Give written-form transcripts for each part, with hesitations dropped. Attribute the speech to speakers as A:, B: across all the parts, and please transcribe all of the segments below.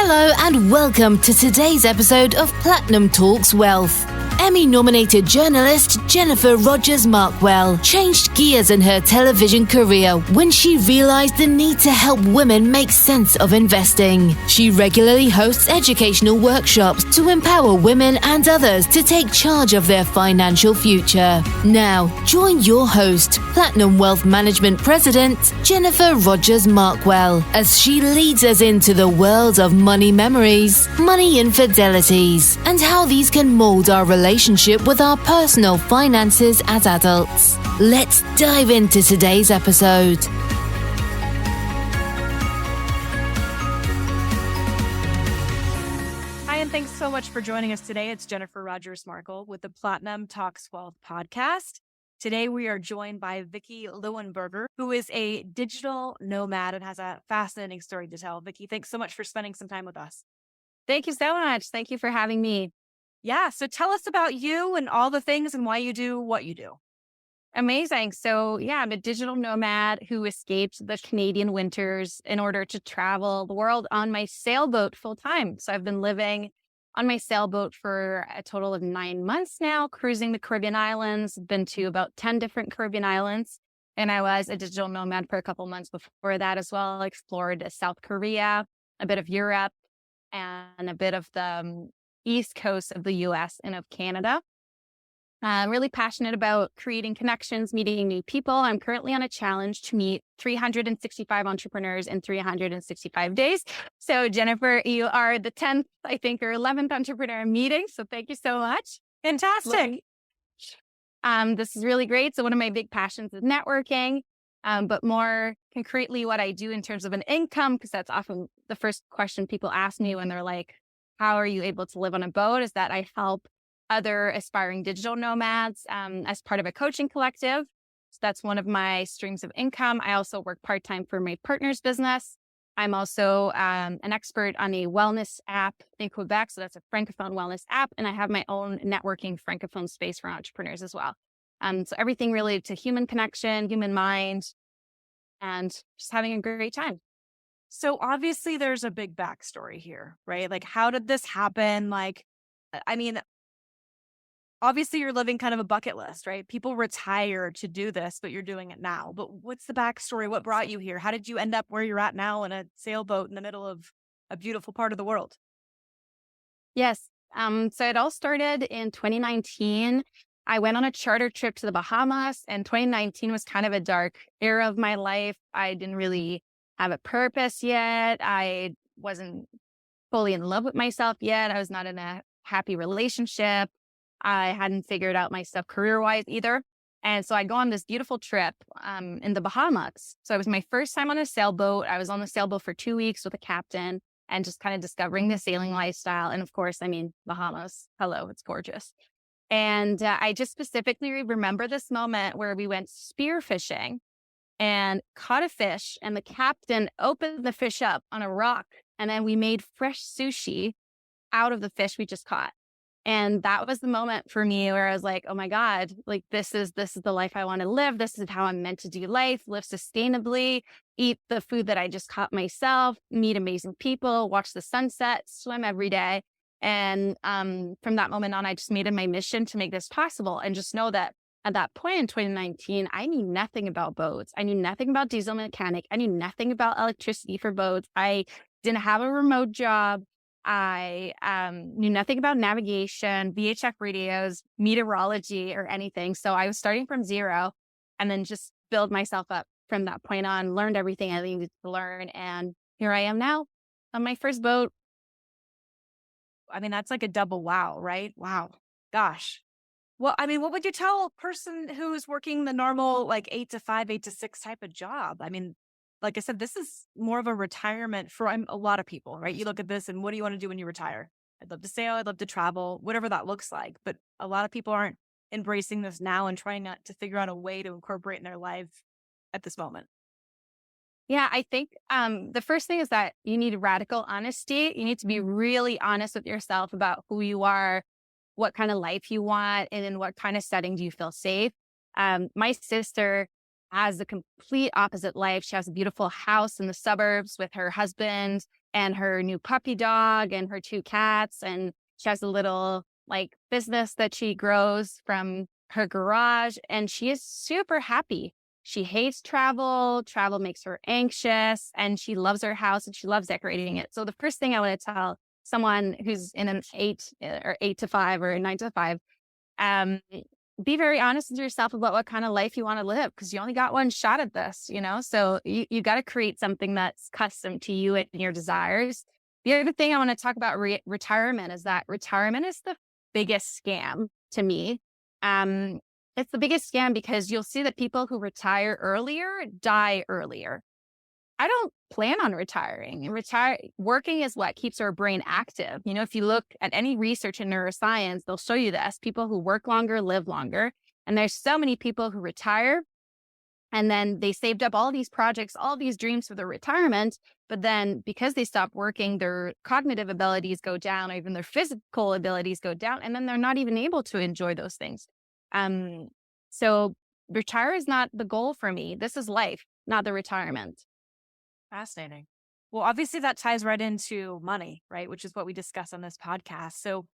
A: Hello and welcome to today's episode of Platinum Talks Wealth. Emmy Nominated journalist Jennifer Rogers Markwell changed gears in her television career when she realized the need to help women make sense of investing. She regularly hosts educational workshops to empower women and others to take charge of their financial future. Now, join your host, Platinum Wealth Management President Jennifer Rogers Markwell, as she leads us into the world of money memories, money infidelities, and how these can mold our relationship with our personal finances as adults. Let's dive into today's episode.
B: Hi, and thanks so much for joining us today. It's Jennifer Rogers Markwell with the Platinum Talks Wealth podcast. Today, we are joined by Vickie Leuenberger, who is a digital nomad and has a fascinating story to tell. Vickie, thanks so much for spending some time with us.
C: Thank you so much. Thank you for having me.
B: Yeah, so tell us about you and all the things and why you do what you do.
C: Amazing. So I'm a digital nomad who escaped the Canadian winters in order to travel the world on my sailboat full time. So I've been living on my sailboat for a total of 9 months now, cruising the Caribbean islands, been to about 10 different Caribbean islands. And I was a digital nomad for a couple months before that as well. I explored South Korea, a bit of Europe, and a bit of the East Coast of the US and of Canada. I'm really passionate about creating connections, meeting new people. I'm currently on a challenge to meet 365 entrepreneurs in 365 days. So Jennifer, you are the 10th, I think, or 11th entrepreneur I'm meeting. So thank you so much.
B: Fantastic.
C: This is really great. So one of my big passions is networking, but more concretely what I do in terms of an income, because that's often the first question people ask me when they're like, how are you able to live on a boat? Is that I help other aspiring digital nomads as part of a coaching collective. So that's one of my streams of income. I also work part-time for my partner's business. I'm also an expert on a wellness app in Quebec. So that's a francophone wellness app. And I have my own networking francophone space for entrepreneurs as well. So everything related to human connection, human mind, and just having a great time.
B: So obviously there's a big backstory here, right? Like, how did this happen? Obviously you're living kind of a bucket list, right? People retire to do this, but you're doing it now. But what's the backstory? What brought you here? How did you end up where you're at now in a sailboat in the middle of a beautiful part of the world?
C: Yes. So it all started in 2019. I went on a charter trip to the Bahamas, and 2019 was kind of a dark era of my life. I didn't really have a purpose yet. I wasn't fully in love with myself yet. I was not in a happy relationship. I hadn't figured out my stuff career-wise either. And so I go on this beautiful trip in the Bahamas. So it was my first time on a sailboat. I was on the sailboat for 2 weeks with a captain and just kind of discovering the sailing lifestyle. And of course, Bahamas, hello, it's gorgeous. And I just specifically remember this moment where we went spearfishing and caught a fish, and the captain opened the fish up on a rock, and then we made fresh sushi out of the fish we just caught. And that was the moment for me where I was like, oh my God, like this is the life I want to live. This is how I'm meant to do life, live sustainably, eat the food that I just caught myself, meet amazing people, watch the sunset, swim every day. And from that moment on, I just made it my mission to make this possible, and just know that at that point in 2019, I knew nothing about boats. I knew nothing about diesel mechanic. I knew nothing about electricity for boats. I didn't have a remote job. I knew nothing about navigation, VHF radios, meteorology, or anything. So I was starting from zero, and then just build myself up from that point on, learned everything I needed to learn. And here I am now on my first boat.
B: That's like a double wow, right? Wow. Gosh. Well, what would you tell a person who's working the normal, like 8 to 5, 8 to 6 type of job? Like I said, this is more of a retirement for a lot of people, right? You look at this and what do you want to do when you retire? I'd love to sail. I'd love to travel, whatever that looks like. But a lot of people aren't embracing this now and trying not to figure out a way to incorporate in their life at this moment.
C: Yeah, I think the first thing is that you need radical honesty. You need to be really honest with yourself about who you are, what kind of life you want, and in what kind of setting do you feel safe. My sister has the complete opposite life. She has a beautiful house in the suburbs with her husband and her new puppy dog and her 2 cats. And she has a little like business that she grows from her garage. And she is super happy. She hates travel. Travel makes her anxious, and she loves her house and she loves decorating it. So the first thing I want to tell someone who's in an 8 to 5 or a 9 to 5, be very honest with yourself about what kind of life you want to live, because you only got one shot at this, so you got to create something that's custom to you and your desires. The other thing I want to talk about retirement is that retirement is the biggest scam to me. It's the biggest scam because you'll see that people who retire earlier die earlier. I don't plan on retiring. Working is what keeps our brain active. If you look at any research in neuroscience, they'll show you this. People who work longer live longer. And there's so many people who retire and then they saved up all these projects, all these dreams for their retirement. But then because they stop working, their cognitive abilities go down, or even their physical abilities go down. And then they're not even able to enjoy those things. So retire is not the goal for me. This is life, not the retirement.
B: Fascinating. Well, obviously that ties right into money, right? Which is what we discuss on this podcast. So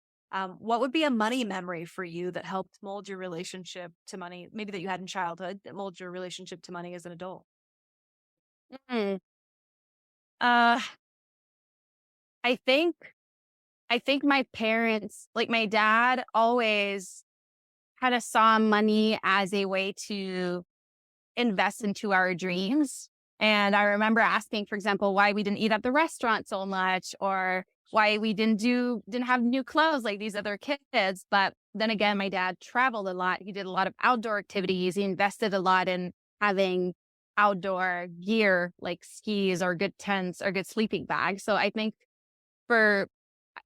B: what would be a money memory for you that helped mold your relationship to money, maybe that you had in childhood, that molded your relationship to money as an adult?
C: Mm. I think my parents, like my dad, always kind of saw money as a way to invest into our dreams. And I remember asking, for example, why we didn't eat at the restaurant so much, or why we didn't have new clothes like these other kids. But then again, my dad traveled a lot. He did a lot of outdoor activities. He invested a lot in having outdoor gear like skis or good tents or good sleeping bags. So I think for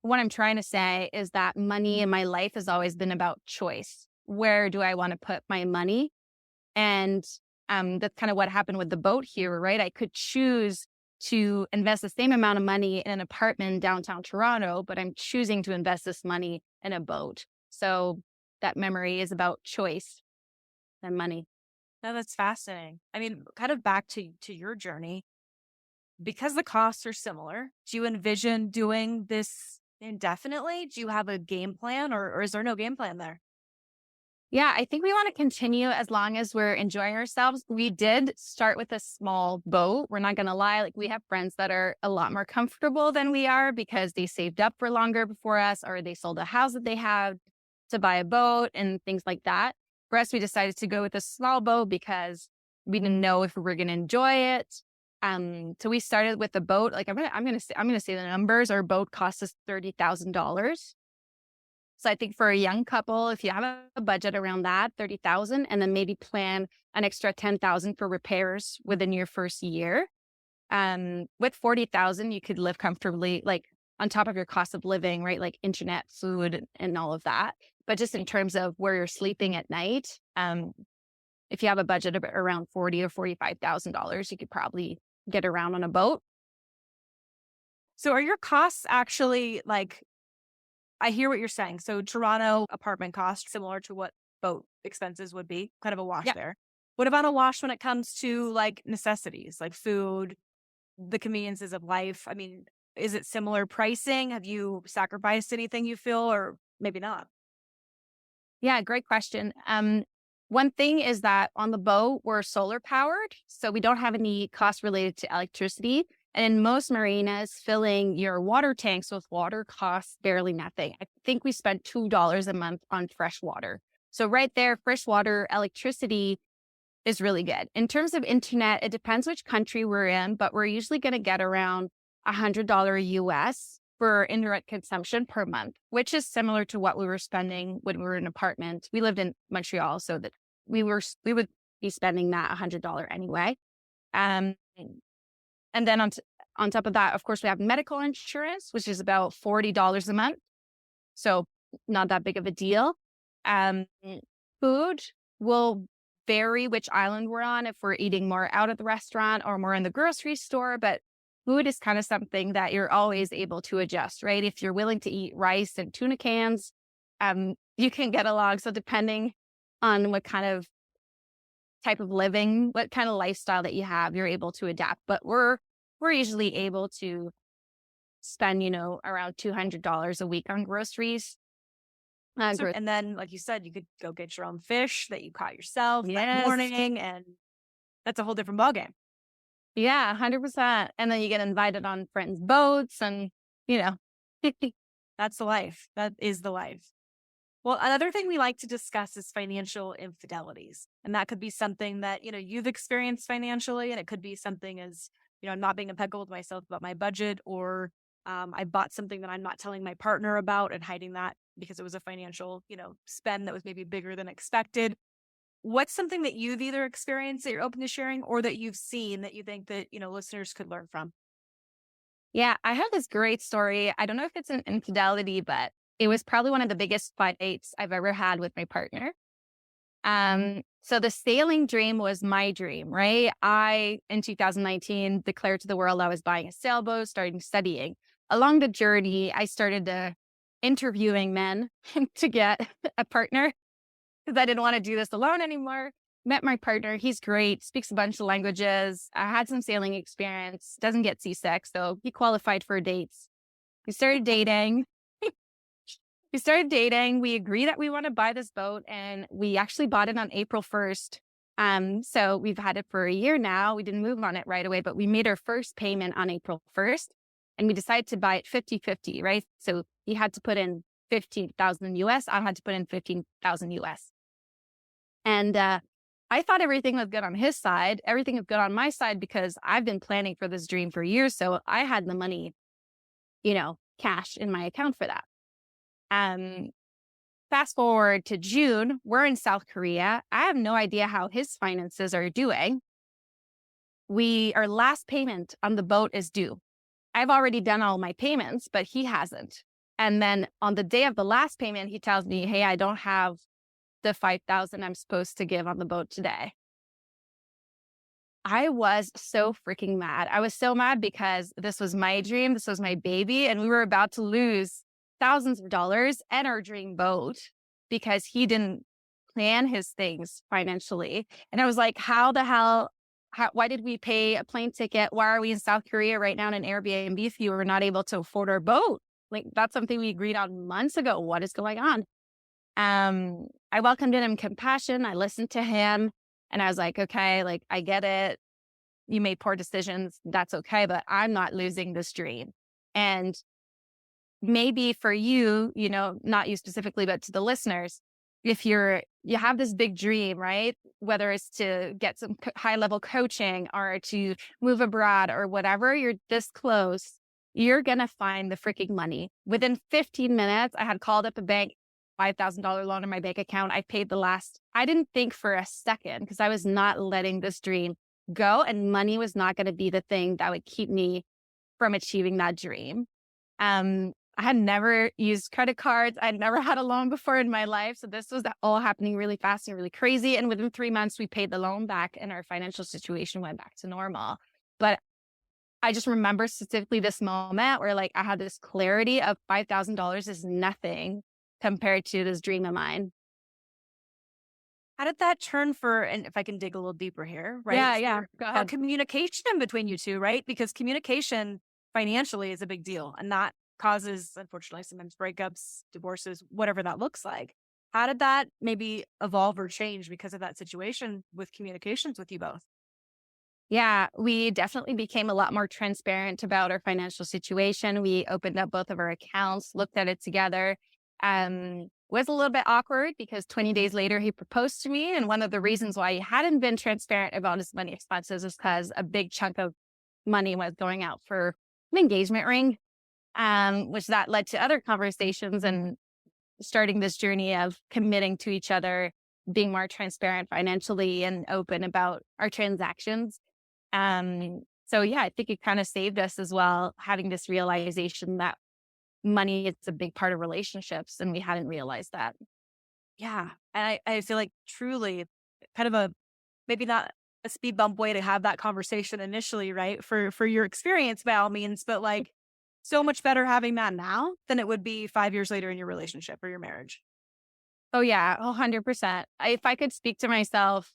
C: what I'm trying to say is that money in my life has always been about choice. Where do I want to put my money? And that's kind of what happened with the boat here, right? I could choose to invest the same amount of money in an apartment in downtown Toronto, but I'm choosing to invest this money in a boat. So that memory is about choice than money.
B: No, that's fascinating. I mean, kind of back to your journey, because the costs are similar, do you envision doing this indefinitely? Do you have a game plan, or is there no game plan there?
C: Yeah, I think we want to continue as long as we're enjoying ourselves. We did start with a small boat. We're not going to lie. Like, we have friends that are a lot more comfortable than we are because they saved up for longer before us, or they sold a house that they had to buy a boat and things like that. For us, we decided to go with a small boat because we didn't know if we were going to enjoy it. So we started with the boat. Like, I'm gonna say the numbers. Our boat cost us $30,000. So I think for a young couple, if you have a budget around that, $30,000, and then maybe plan an extra $10,000 for repairs within your first year. With $40,000, you could live comfortably, like on top of your cost of living, right? Like internet, food, and all of that. But just in terms of where you're sleeping at night, if you have a budget of around $40,000 or $45,000, you could probably get around on a boat.
B: So are your costs actually like, I hear what you're saying. So Toronto apartment costs similar to what boat expenses would be, kind of a wash there. What about a wash when it comes to like necessities, like food, the conveniences of life? I mean, is it similar pricing? Have you sacrificed anything you feel, or maybe not?
C: Yeah, great question. One thing is that on the boat, we're solar powered, so we don't have any costs related to electricity. And in most marinas, filling your water tanks with water costs barely nothing. I think we spent $2 a month on fresh water. So right there, fresh water, electricity is really good. In terms of internet, it depends which country we're in, but we're usually going to get around $100 US for internet consumption per month, which is similar to what we were spending when we were in an apartment. We lived in Montreal, so that we would be spending that $100 anyway. And then on top of that, of course, we have medical insurance, which is about $40 a month. So not that big of a deal. Food will vary which island we're on, if we're eating more out at the restaurant or more in the grocery store. But food is kind of something that you're always able to adjust, right? If you're willing to eat rice and tuna cans, you can get along. So depending on what kind of type of living, what kind of lifestyle that you have, you're able to adapt. But we're usually able to spend, around $200 a week on groceries.
B: And then, like you said, you could go get your own fish that you caught yourself that
C: Yes.
B: morning, and that's a whole different ballgame.
C: Yeah, 100%. And then you get invited on friends' boats and,
B: That's the life. That is the life. Well, another thing we like to discuss is financial infidelities. And that could be something that, you've experienced financially. And it could be something as, I'm not being impeccable with myself about my budget, or I bought something that I'm not telling my partner about and hiding that because it was a financial, spend that was maybe bigger than expected. What's something that you've either experienced that you're open to sharing, or that you've seen that you think that, listeners could learn from?
C: Yeah, I have this great story. I don't know if it's an infidelity, but it was probably one of the biggest fights I've ever had with my partner. So the sailing dream was my dream, right? I, in 2019, declared to the world I was buying a sailboat, starting studying. Along the journey, I started interviewing men to get a partner because I didn't want to do this alone anymore. Met my partner. He's great, speaks a bunch of languages. I had some sailing experience, doesn't get seasick, so he qualified for dates. We started dating. We agreed that we want to buy this boat, and we actually bought it on April 1st. So we've had it for a year now. We didn't move on it right away, but we made our first payment on April 1st, and we decided to buy it 50-50, right? So he had to put in 15,000 US. I had to put in 15,000 US. And I thought everything was good on his side. Everything was good on my side because I've been planning for this dream for years. So I had the money, cash in my account for that. Fast forward to June, we're in South Korea. I have no idea how his finances are doing. Our last payment on the boat is due. I've already done all my payments, but he hasn't. And then on the day of the last payment, he tells me, hey, I don't have the 5,000 I'm supposed to give on the boat today. I was so freaking mad. I was so mad because this was my dream. This was my baby. And we were about to lose thousands of dollars and our dream boat because he didn't plan his things financially. And I was like, how the hell, why did we pay a plane ticket? Why are we in South Korea right now in an Airbnb if you were not able to afford our boat? Like, that's something we agreed on months ago. What is going on? I welcomed him in compassion. I listened to him and I was like, okay, like, I get it. You made poor decisions. That's okay. But I'm not losing this dream. And maybe for you, not you specifically, but to the listeners, if you have this big dream, right? Whether it's to get some high level coaching or to move abroad or whatever, you're this close, you're going to find the freaking money. Within 15 minutes, I had called up a bank, $5,000 loan in my bank account. I paid the last. I didn't think for a second because I was not letting this dream go, and money was not going to be the thing that would keep me from achieving that dream. I had never used credit cards. I'd never had a loan before in my life. So this was all happening really fast and really crazy. And within 3 months, we paid the loan back and our financial situation went back to normal. But I just remember specifically this moment where I had this clarity of $5,000 is nothing compared to this dream of mine.
B: How did that turn and if I can dig a little deeper here, right?
C: Yeah. Go ahead.
B: Communication between you two, right? Because communication financially is a big deal, and that causes, unfortunately, sometimes breakups, divorces, whatever that looks like. How did that maybe evolve or change because of that situation with communications with you both?
C: Yeah, we definitely became a lot more transparent about our financial situation. We opened up both of our accounts, looked at it together. Was a little bit awkward because 20 days later, he proposed to me. And one of the reasons why he hadn't been transparent about his money expenses is because a big chunk of money was going out for an engagement ring, which that led to other conversations and starting this journey of committing to each other, being more transparent financially and open about our transactions. So yeah, I think it kind of saved us as well, having this realization that money is a big part of relationships, and we hadn't realized that.
B: Yeah. And I feel like truly kind of maybe not a speed bump way to have that conversation initially, right? For your experience by all means, but so much better having that now than it would be 5 years later in your relationship or your marriage.
C: Oh yeah, 100%. If I could speak to myself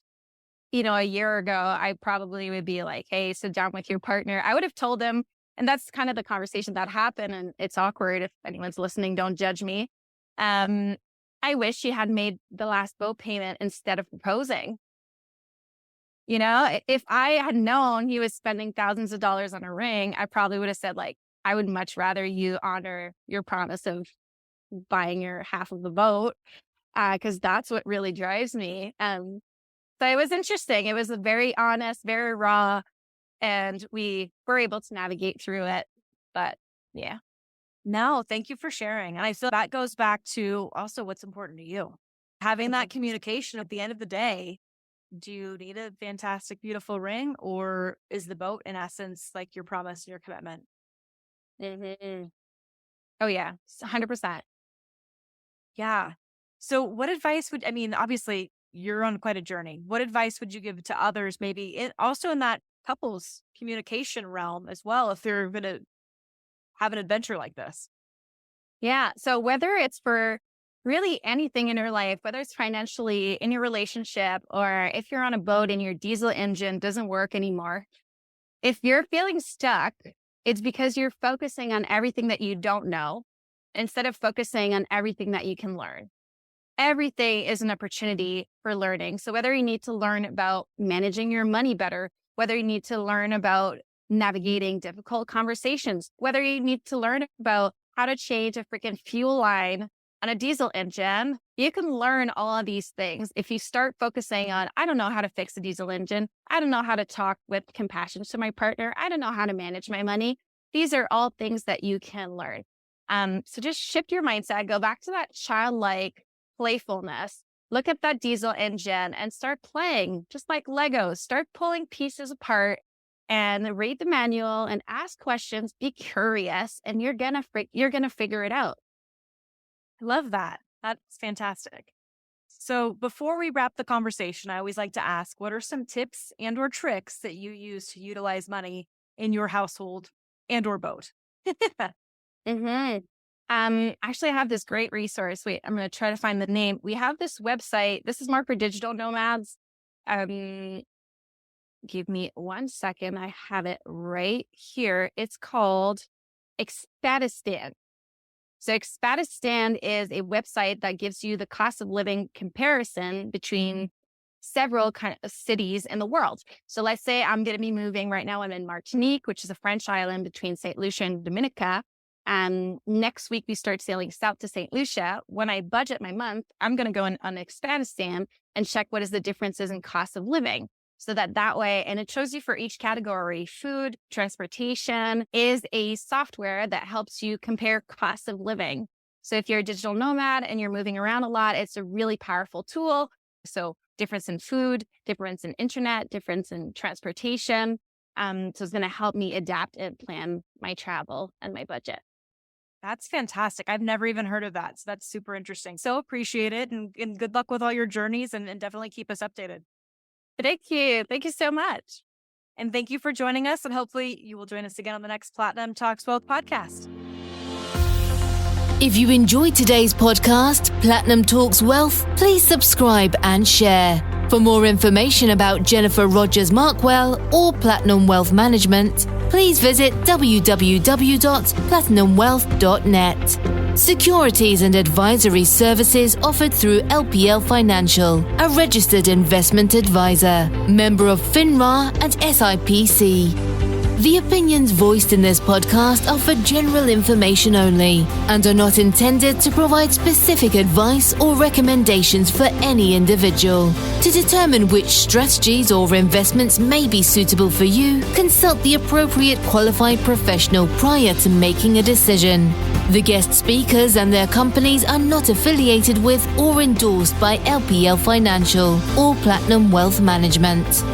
C: a year ago, I probably would be like, hey, sit down with your partner. I would have told him, and that's kind of the conversation that happened. And it's awkward. If anyone's listening, don't judge me. I wish she had made the last boat payment instead of proposing. If I had known he was spending thousands of dollars on a ring, I probably would have said, like, I would much rather you honor your promise of buying your half of the boat, because that's what really drives me. So it was interesting. It was a very honest, very raw, and we were able to navigate through it. But yeah.
B: No, thank you for sharing. And I feel that goes back to also what's important to you. Having that communication at the end of the day. Do you need a fantastic, beautiful ring, or is the boat in essence like your promise and your commitment?
C: Mm-hmm. Oh yeah, 100%.
B: Yeah. So what advice obviously you're on quite a journey. What advice would you give to others, maybe also in that couples communication realm as well, if they're going to have an adventure like this?
C: Yeah. So whether it's for really anything in your life, whether it's financially, in your relationship, or if you're on a boat and your diesel engine doesn't work anymore, if you're feeling stuck, it's because you're focusing on everything that you don't know instead of focusing on everything that you can learn. Everything is an opportunity for learning. So whether you need to learn about managing your money better, whether you need to learn about navigating difficult conversations, whether you need to learn about how to change a freaking fuel line on a diesel engine, you can learn all of these things if you start focusing on, I don't know how to fix a diesel engine. I don't know how to talk with compassion to my partner. I don't know how to manage my money. These are all things that you can learn. So just shift your mindset, go back to that childlike playfulness, look at that diesel engine and start playing, just like Legos. Start pulling pieces apart and read the manual and ask questions, be curious, and you're gonna figure it out.
B: I love that. That's fantastic. So before we wrap the conversation, I always like to ask, what are some tips and or tricks that you use to utilize money in your household and or boat?
C: Actually, I have this great resource. Wait, I'm going to try to find the name. We have this website. This is more for digital nomads. Give me 1 second. I have it right here. It's called Expatistan. So Expatistan is a website that gives you the cost of living comparison between several kind of cities in the world. So let's say I'm going to be moving right now. I'm in Martinique, which is a French island between St. Lucia and Dominica. And next week we start sailing south to St. Lucia. When I budget my month, I'm going to go on Expatistan and check what is the differences in cost of living. So that way, and it shows you for each category, food, transportation is a software that helps you compare costs of living. So if you're a digital nomad and you're moving around a lot, it's a really powerful tool. So difference in food, difference in internet, difference in transportation. So it's going to help me adapt and plan my travel and my budget.
B: That's fantastic. I've never even heard of that. So that's super interesting. So appreciate it, and good luck with all your journeys, and definitely keep us updated.
C: Thank you. Thank you so much.
B: And thank you for joining us. And hopefully you will join us again on the next Platinum Talks Wealth podcast.
A: If you enjoyed today's podcast, Platinum Talks Wealth, please subscribe and share. For more information about Jennifer Rogers Markwell or Platinum Wealth Management, please visit www.platinumwealth.net. Securities and advisory services offered through LPL Financial, a registered investment advisor, member of FINRA and SIPC. The opinions voiced in this podcast are for general information only and are not intended to provide specific advice or recommendations for any individual. To determine which strategies or investments may be suitable for you, consult the appropriate qualified professional prior to making a decision. The guest speakers and their companies are not affiliated with or endorsed by LPL Financial or Platinum Wealth Management.